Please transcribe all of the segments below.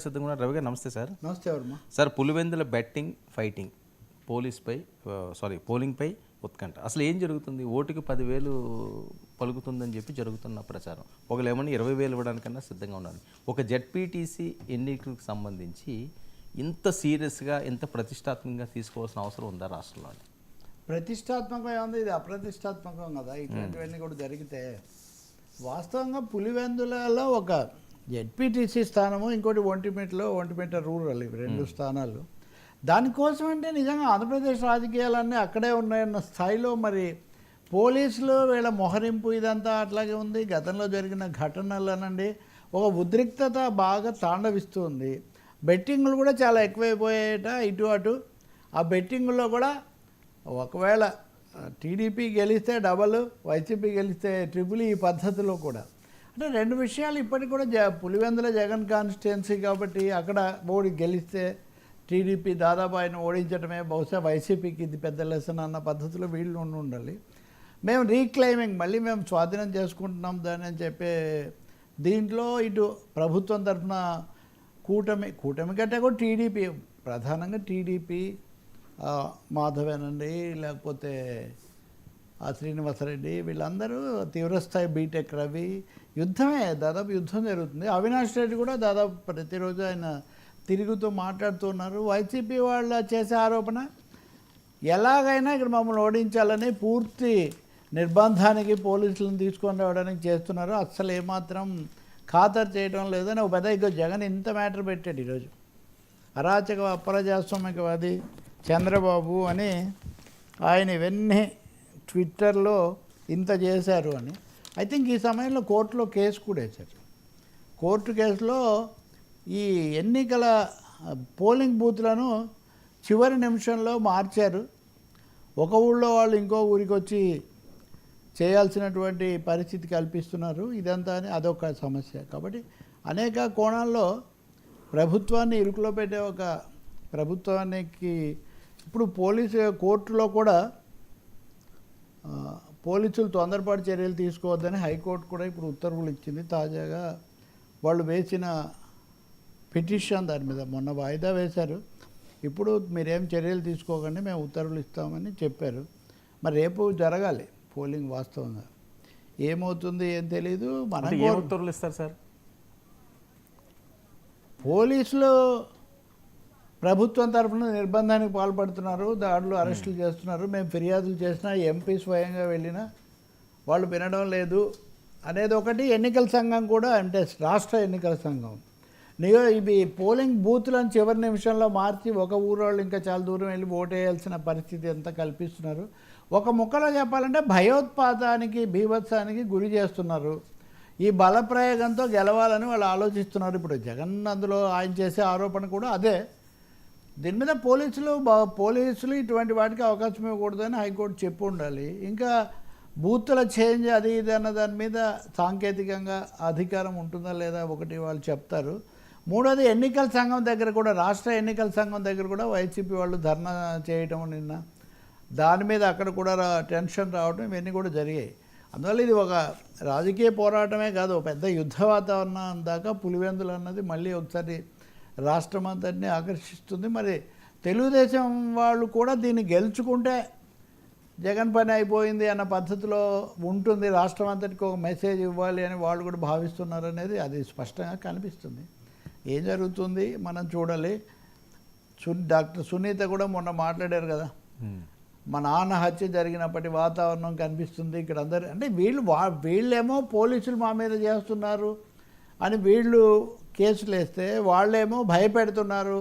సిద్ధంగా రవి గారు నమస్తే సార్. నమస్తే Varma. Sir Pulivendula betting fighting పోలింగ్పై ఉత్కంఠ. అసలు ఏం జరుగుతుంది? ఓటుకి 10,000 పలుకుతుందని చెప్పి జరుగుతున్న ప్రచారం. ఒకళ్ళు ఏమన్నా 20,000 ఇవ్వడానికన్నా సిద్ధంగా ఉన్నారు. ఒక జెడ్పీటీసీ ఎన్నికలకు సంబంధించి ఇంత సీరియస్గా ఇంత ప్రతిష్టాత్మకంగా తీసుకోవాల్సిన అవసరం ఉందా రాష్ట్రంలో? ప్రతిష్టాత్మకంగా ఉంది, ఇది అప్రతిష్టాత్మకం కదా. ఇట్లాంటివన్నీ కూడా జరిగితే వాస్తవంగా పులివెందులలో ఒక జెడ్పీటీసీ స్థానము, ఇంకోటి ఒంటిమిట్ట రూరల్, ఇవి 2 స్థానాలు. దానికోసం అంటే నిజంగా ఆంధ్రప్రదేశ్ రాజకీయాలన్నీ అక్కడే ఉన్నాయన్న స్థాయిలో మరి పోలీసులు వీళ్ళ మొహరింపు ఇదంతా అట్లాగే ఉంది. గతంలో జరిగిన ఘటనలు అనండి, ఒక ఉద్రిక్తత బాగా తాండవిస్తుంది. బెట్టింగ్లు కూడా చాలా ఎక్కువైపోయాయట ఇటు అటు. ఆ బెట్టింగ్లో కూడా ఒకవేళ టీడీపీ గెలిస్తే డబల్, వైసీపీ గెలిస్తే ట్రిపుల్, ఈ పద్ధతిలో కూడా అంటే 2 విషయాలు ఇప్పటికి కూడా పులివెందుల జగన్ కాన్స్టిట్యున్సీ కాబట్టి అక్కడ గెలిస్తే టీడీపీ దాదాపు ఆయన ఓడించడమే, బహుశా వైసీపీకి ఇది పెద్ద లెసన్ అన్న పద్ధతిలో వీళ్ళు ఉండాలి. మేము రీక్లైమింగ్ మళ్ళీ మేము స్వాధీనం చేసుకుంటున్నాం దాన్ని అని చెప్పే దీంట్లో ఇటు ప్రభుత్వం తరఫున కూటమి కంటే కూడా టీడీపీ, ప్రధానంగా టీడీపీ, మాధవేనండి, లేకపోతే శ్రీనివాసరెడ్డి, వీళ్ళందరూ తీవ్రస్థాయి బీటెక్ రవి, యుద్ధమే, దాదాపు యుద్ధం జరుగుతుంది. అవినాష్ రెడ్డి కూడా దాదాపు ప్రతిరోజు ఆయన తిరుగుతూ మాట్లాడుతున్నారు. వైసీపీ వాళ్ళ చేసే ఆరోపణ ఎలాగైనా ఇక్కడ మమ్మల్ని ఓడించాలని పూర్తి నిర్బంధానికి పోలీసులను తీసుకొని రావడానికి చేస్తున్నారు. అస్సలు ఏమాత్రం ఖాతరు చేయడం లేదని ఒక పెద్ద జగన్ ఇంత మ్యాటర్ పెట్టాడు ఈరోజు. అరాచక అప్రజాస్వామికవాది చంద్రబాబు అని ఆయన ఇవన్నీ ట్విట్టర్లో ఇంత చేశారు అని. ఐ థింక్ ఈ సమయంలో కోర్టులో కేసు కూడా వేశారు. కోర్టు కేసులో ఈ ఎన్నికల పోలింగ్ బూత్లను చివరి నిమిషంలో మార్చారు. ఒక ఊళ్ళో వాళ్ళు ఇంకో ఊరికి వచ్చి చేయాల్సినటువంటి పరిస్థితి కల్పిస్తున్నారు. ఇదంతా అని అదొక సమస్య. కాబట్టి అనేక కోణాల్లో ప్రభుత్వాన్ని ఇరుకులో పెట్టే ఒక ప్రభుత్వానికి ఇప్పుడు కోర్టులో కూడా పోలీసులు తొందరపాటు చర్యలు తీసుకోవద్దని హైకోర్టు కూడా ఇప్పుడు ఉత్తర్వులు ఇచ్చింది. తాజాగా వాళ్ళు వేసిన పిటిషన్ దాని మీద మొన్న వాయిదా వేశారు. ఇప్పుడు మీరేం చర్యలు తీసుకోకండి, మేము ఉత్తర్వులు ఇస్తామని చెప్పారు. మరి రేపు జరగాలి పోలింగ్. వాస్తవంగా ఏమవుతుంది ఏం తెలీదు. మన ఉత్తర్వులు ఇస్తారు సార్? పోలీసులు ప్రభుత్వం తరఫున నిర్బంధానికి పాల్పడుతున్నారు, దాడులు అరెస్టులు చేస్తున్నారు. మేము ఫిర్యాదులు చేసినా, ఎంపీ స్వయంగా వెళ్ళినా వాళ్ళు వినడం లేదు అనేది ఒకటి. ఎన్నికల సంఘం కూడా, అంటే రాష్ట్ర ఎన్నికల సంఘం ఇవి పోలింగ్ బూత్లను చివరి నిమిషంలో మార్చి ఒక ఊరు వాళ్ళు ఇంకా చాలా దూరం వెళ్ళి ఓటేయాల్సిన పరిస్థితి ఎంత కల్పిస్తున్నారు. ఒక ముక్కలో చెప్పాలంటే భయోత్పాతానికి, బీభత్సానికి గురి చేస్తున్నారు. ఈ బలప్రయోగంతో గెలవాలని వాళ్ళు ఆలోచిస్తున్నారు. ఇప్పుడు జగన్ అందులో ఆయన చేసే ఆరోపణ కూడా అదే. దీని మీద పోలీసులు ఇటువంటి వాటికి అవకాశం ఇవ్వకూడదని హైకోర్టు చెప్పి ఉండాలి. ఇంకా బూత్ల చేంజ్ అది ఇది అన్న దాని మీద సాంకేతికంగా అధికారం ఉంటుందా లేదా ఒకటి వాళ్ళు చెప్తారు. మూడోది ఎన్నికల సంఘం దగ్గర కూడా, రాష్ట్ర ఎన్నికల సంఘం దగ్గర కూడా వైసీపీ వాళ్ళు ధర్నా చేయటం నిన్న, దాని మీద అక్కడ కూడా టెన్షన్ రావడం, ఇవన్నీ కూడా జరిగాయి. అందువల్ల ఇది ఒక రాజకీయ పోరాటమే కాదు, పెద్ద యుద్ధ వాతావరణం దాకా పులివెందులు అన్నది మళ్ళీ ఒకసారి రాష్ట్రం అంతటినీ ఆకర్షిస్తుంది. మరి తెలుగుదేశం వాళ్ళు కూడా దీన్ని గెలుచుకుంటే జగన్ పని అయిపోయింది అన్న పద్ధతిలో ఉంటుంది, రాష్ట్రం అంతటికి ఒక మెసేజ్ ఇవ్వాలి అని వాళ్ళు కూడా భావిస్తున్నారు అనేది అది స్పష్టంగా కనిపిస్తుంది. ఏం జరుగుతుంది మనం చూడాలి. డాక్టర్ సునీత కూడా మొన్న మాట్లాడారు కదా, మా నాన్న హత్య జరిగినప్పటి వాతావరణం కనిపిస్తుంది ఇక్కడ అందరు. అంటే వీళ్ళేమో పోలీసులు మా మీద చేస్తున్నారు అని వీళ్ళు కేసులు వేస్తే, వాళ్ళేమో భయపెడుతున్నారు,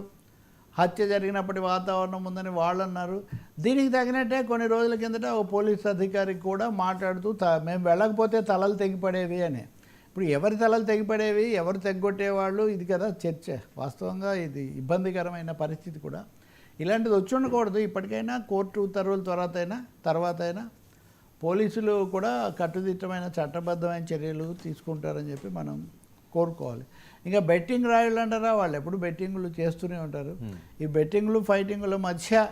హత్య జరిగినప్పటి వాతావరణం ఉందని వాళ్ళు అన్నారు. దీనికి తగినట్టే కొన్ని రోజుల కిందట ఓ పోలీస్ అధికారి కూడా మాట్లాడుతూ మేము వెళ్ళకపోతే తలలు తెగిపడేవి అని. ఇప్పుడు ఎవరి తలలు తెగిపడేవి, ఎవరు తెగ్గొట్టేవాళ్ళు, ఇది కదా చర్చ. వాస్తవంగా ఇది ఇబ్బందికరమైన పరిస్థితి కూడా. ఇలాంటిది వచ్చి ఉండకూడదు. ఇప్పటికైనా కోర్టు ఉత్తర్వుల తర్వాత అయినా పోలీసులు కూడా కట్టుదిట్టమైన చట్టబద్ధమైన చర్యలు తీసుకుంటారని చెప్పి మనం కోరుకోవాలి. ఇంకా బెట్టింగ్ రాయుళ్ళు అంటారా, వాళ్ళు ఎప్పుడు బెట్టింగ్లు చేస్తూనే ఉంటారు. ఈ బెట్టింగ్లు ఫైటింగ్ల మధ్య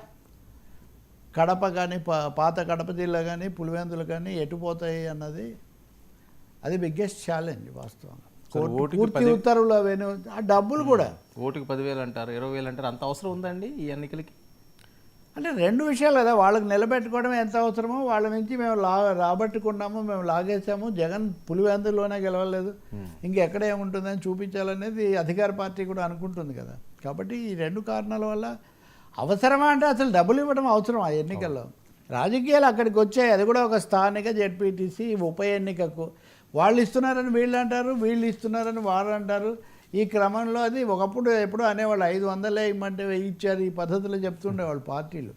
కడప కానీ, పాత కడప జిల్లా కానీ, పులివెందులు కానీ ఎటుపోతాయి అన్నది అది బిగ్గెస్ట్ ఛాలెంజ్ వాస్తవంగా. కోర్టు ఓటుకి పూర్తి ఉత్తర్వులు అవన్నీ ఆ డబ్బులు కూడా ఓటుకి 10,000 అంటారు, 20,000 అంటారు. అంత అవసరం ఉందండి ఈ ఎన్నికలకి? అంటే రెండు విషయాలు కదా, వాళ్ళకి నిలబెట్టుకోవడం ఎంత అవసరమో వాళ్ళ నుంచి మేము రాబట్టుకున్నాము, మేము లాగేసాము, జగన్ పులివెందులోనే గెలవలేదు, ఇంకెక్కడ ఏముంటుందని చూపించాలనేది అధికార పార్టీ కూడా అనుకుంటుంది కదా. కాబట్టి ఈ రెండు కారణాల వల్ల అవసరమా అంటే అసలు డబ్బులు ఇవ్వడం అవసరం ఆ ఎన్నికల్లో. రాజకీయాలు అక్కడికి వచ్చాయి, అది కూడా ఒక స్థానిక జెడ్పీటీసీ ఉప ఎన్నికకు. వాళ్ళు ఇస్తున్నారని వీళ్ళు అంటారు, వీళ్ళు ఇస్తున్నారని వారు అంటారు. ఈ క్రమంలో అది ఒకప్పుడు ఎప్పుడో అనేవాళ్ళు 500 ఇమ్మంటే 1000 ఇచ్చారు, ఈ పద్ధతిలో చెప్తుండేవాళ్ళు పార్టీలు.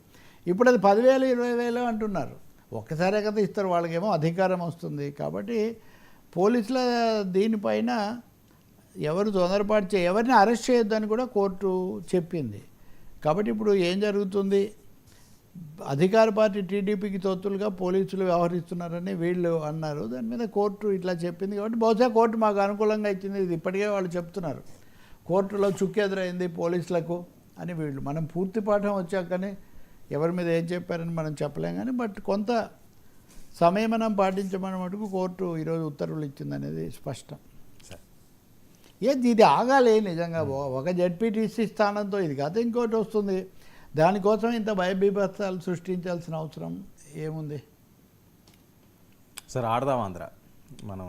ఇప్పుడు అది 10,000 20,000 అంటున్నారు. ఒక్కసారే కదా ఇస్తారు, వాళ్ళకేమో అధికారం వస్తుంది. కాబట్టి పోలీసుల దీనిపైన ఎవరు తొందరపాటు ఎవరిని అరెస్ట్ చేయొద్దని కూడా కోర్టు చెప్పింది. కాబట్టి ఇప్పుడు ఏం జరుగుతుంది, అధికార పార్టీ టీడీపీకి తొత్తులుగా పోలీసులు వ్యవహరిస్తున్నారని వీళ్ళు అన్నారు. దాని మీద కోర్టు ఇట్లా చెప్పింది కాబట్టి బహుశా కోర్టు మాకు అనుకూలంగా ఇచ్చింది. ఇది ఇప్పటికే వాళ్ళు చెప్తున్నారు, కోర్టులో చుక్కెదురైంది పోలీసులకు అని వీళ్ళు. మనం పూర్తి పాఠం వచ్చాకనే ఎవరి మీద ఏం చెప్పారని మనం చెప్పలేం కానీ, బట్ కొంత సంయమనం పాటించమని మటుకు కోర్టు ఈరోజు ఉత్తర్వులు ఇచ్చిందనేది స్పష్టం. ఇది ఆగాలి నిజంగా. ఒక జెడ్పీటీసీ స్థానంతో ఇది కాదు, ఇంకోటి వస్తుంది. దానికోసం ఇంత భయబీభత్సాలు సృష్టించాల్సిన అవసరం ఏముంది? సార్ ఆడదాం ఆంధ్ర మనం